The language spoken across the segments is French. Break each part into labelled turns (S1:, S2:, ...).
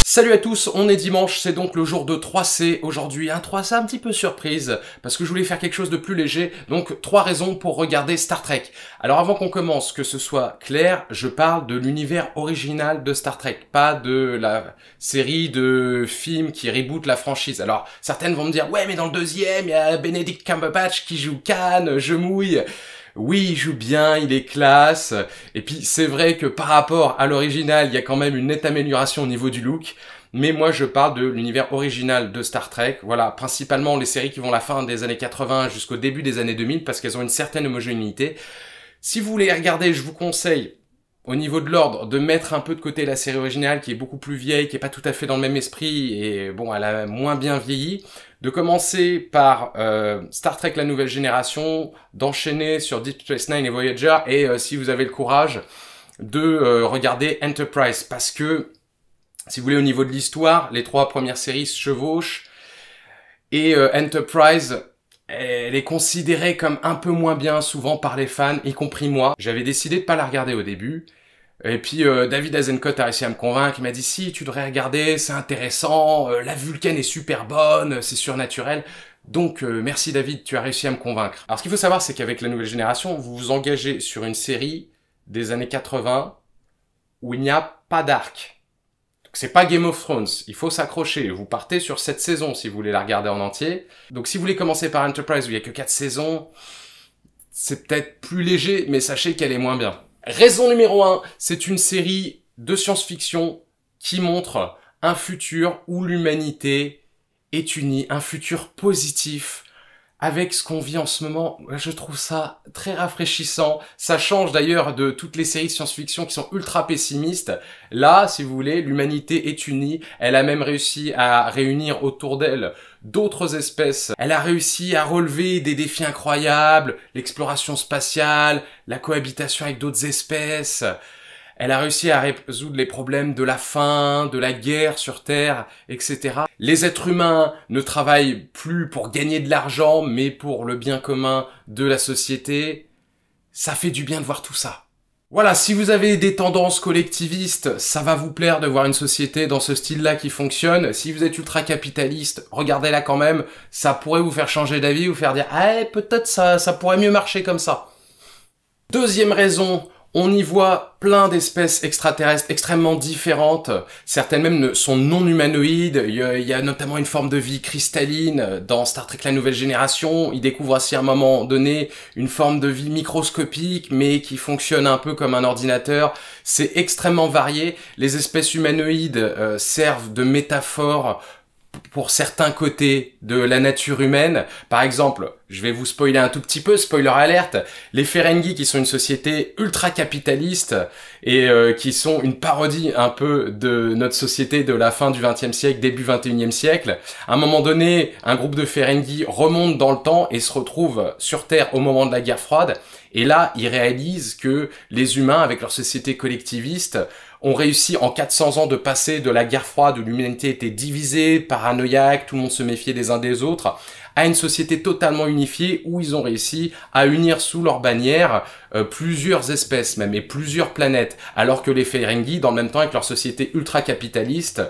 S1: Salut à tous, on est dimanche, c'est donc le jour de 3C aujourd'hui, un 3C un petit peu surprise, parce que je voulais faire quelque chose de plus léger, donc 3 raisons pour regarder Star Trek. Alors avant qu'on commence, que ce soit clair, je parle de l'univers original de Star Trek, pas de la série de films qui reboot la franchise. Alors certaines vont me dire, ouais mais dans le deuxième, il y a Benedict Cumberbatch qui joue Khan, je mouille. Oui, il joue bien, il est classe, et puis c'est vrai que par rapport à l'original, il y a quand même une nette amélioration au niveau du look, mais moi je parle de l'univers original de Star Trek, voilà, principalement les séries qui vont la fin des années 80 jusqu'au début des années 2000, parce qu'elles ont une certaine homogénéité. Si vous voulez regarder, je vous conseille, au niveau de l'ordre, de mettre un peu de côté la série originale, qui est beaucoup plus vieille, qui est pas tout à fait dans le même esprit, et bon, elle a moins bien vieilli, de commencer par Star Trek la nouvelle génération, d'enchaîner sur Deep Space Nine et Voyager, et si vous avez le courage, de regarder Enterprise, parce que, si vous voulez, au niveau de l'histoire, les 3 premières séries se chevauchent, et Enterprise, elle est considérée comme un peu moins bien souvent par les fans, y compris moi. J'avais décidé de pas la regarder au début, et puis David Azencott a réussi à me convaincre, il m'a dit si, tu devrais regarder, c'est intéressant, la Vulcaine est super bonne, c'est surnaturel. Donc merci David, tu as réussi à me convaincre. Alors ce qu'il faut savoir, c'est qu'avec la nouvelle génération, vous vous engagez sur une série des années 80 où il n'y a pas d'arc. C'est pas Game of Thrones, il faut s'accrocher. Vous partez sur 7 saisons si vous voulez la regarder en entier. Donc si vous voulez commencer par Enterprise où il y a que 4 saisons, c'est peut-être plus léger, mais sachez qu'elle est moins bien. Raison numéro 1, c'est une série de science-fiction qui montre un futur où l'humanité est unie, un futur positif. Avec ce qu'on vit en ce moment, je trouve ça très rafraîchissant. Ça change d'ailleurs de toutes les séries de science-fiction qui sont ultra pessimistes. Là, si vous voulez, l'humanité est unie. Elle a même réussi à réunir autour d'elle d'autres espèces. Elle a réussi à relever des défis incroyables, l'exploration spatiale, la cohabitation avec d'autres espèces. Elle a réussi à résoudre les problèmes de la faim, de la guerre sur Terre, etc. Les êtres humains ne travaillent plus pour gagner de l'argent, mais pour le bien commun de la société. Ça fait du bien de voir tout ça. Voilà, si vous avez des tendances collectivistes, ça va vous plaire de voir une société dans ce style-là qui fonctionne. Si vous êtes ultra-capitaliste, regardez-la quand même. Ça pourrait vous faire changer d'avis, vous faire dire « Ah, peut-être ça pourrait mieux marcher comme ça ». Deuxième raison, on y voit plein d'espèces extraterrestres extrêmement différentes. Certaines même sont non humanoïdes. Il y a notamment une forme de vie cristalline dans Star Trek la nouvelle génération. Ils découvrent aussi à un moment donné une forme de vie microscopique, mais qui fonctionne un peu comme un ordinateur. C'est extrêmement varié. Les espèces humanoïdes servent de métaphore pour certains côtés de la nature humaine. Par exemple, je vais vous spoiler un tout petit peu, spoiler alerte, les Ferengi qui sont une société ultra capitaliste et qui sont une parodie un peu de notre société de la fin du XXe siècle, début XXIe siècle. À un moment donné, un groupe de Ferengi remonte dans le temps et se retrouve sur Terre au moment de la guerre froide. Et là, ils réalisent que les humains, avec leur société collectiviste, ont réussi en 400 ans de passer de la guerre froide où l'humanité était divisée, paranoïaque, tout le monde se méfiait des uns des autres, à une société totalement unifiée où ils ont réussi à unir sous leur bannière plusieurs espèces même et plusieurs planètes, alors que les Ferengi, dans le même temps avec leur société ultra-capitaliste,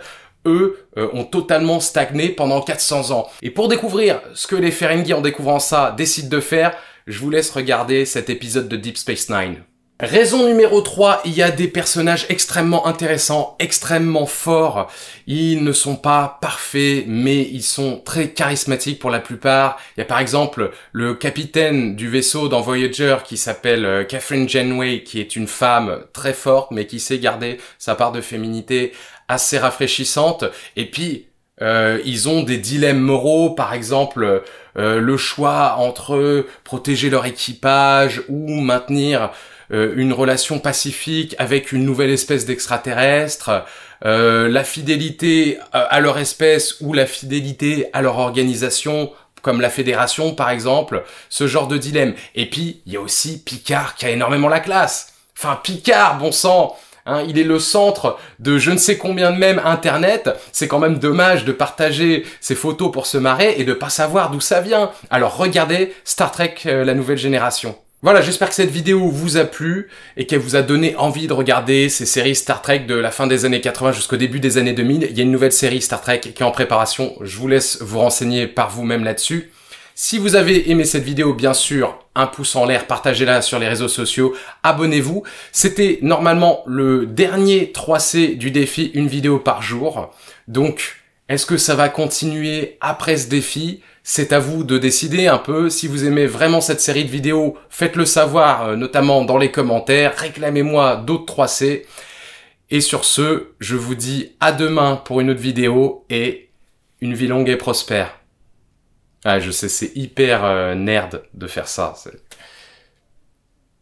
S1: eux, ont totalement stagné pendant 400 ans. Et pour découvrir ce que les Ferengi, en découvrant ça, décident de faire, je vous laisse regarder cet épisode de Deep Space Nine. Raison numéro 3, il y a des personnages extrêmement intéressants, extrêmement forts. Ils ne sont pas parfaits, mais ils sont très charismatiques pour la plupart. Il y a par exemple le capitaine du vaisseau dans Voyager qui s'appelle Kathryn Janeway, qui est une femme très forte, mais qui sait garder sa part de féminité assez rafraîchissante. Et puis, ils ont des dilemmes moraux, par exemple le choix entre protéger leur équipage ou maintenir une relation pacifique avec une nouvelle espèce d'extraterrestre, la fidélité à leur espèce ou la fidélité à leur organisation, comme la Fédération par exemple, ce genre de dilemme. Et puis, il y a aussi Picard qui a énormément la classe. Enfin, Picard, bon sang, hein, il est le centre de je ne sais combien de mèmes internet. C'est quand même dommage de partager ses photos pour se marrer et de pas savoir d'où ça vient. Alors regardez Star Trek la nouvelle génération. Voilà, j'espère que cette vidéo vous a plu et qu'elle vous a donné envie de regarder ces séries Star Trek de la fin des années 80 jusqu'au début des années 2000. Il y a une nouvelle série Star Trek qui est en préparation, je vous laisse vous renseigner par vous-même là-dessus. Si vous avez aimé cette vidéo, bien sûr, un pouce en l'air, partagez-la sur les réseaux sociaux, abonnez-vous. C'était normalement le dernier 3C du défi, une vidéo par jour. Donc, est-ce que ça va continuer après ce défi ? C'est à vous de décider un peu. Si vous aimez vraiment cette série de vidéos, faites-le savoir, notamment dans les commentaires. Réclamez-moi d'autres 3C. Et sur ce, je vous dis à demain pour une autre vidéo et une vie longue et prospère. Ah, je sais, c'est hyper nerd de faire ça.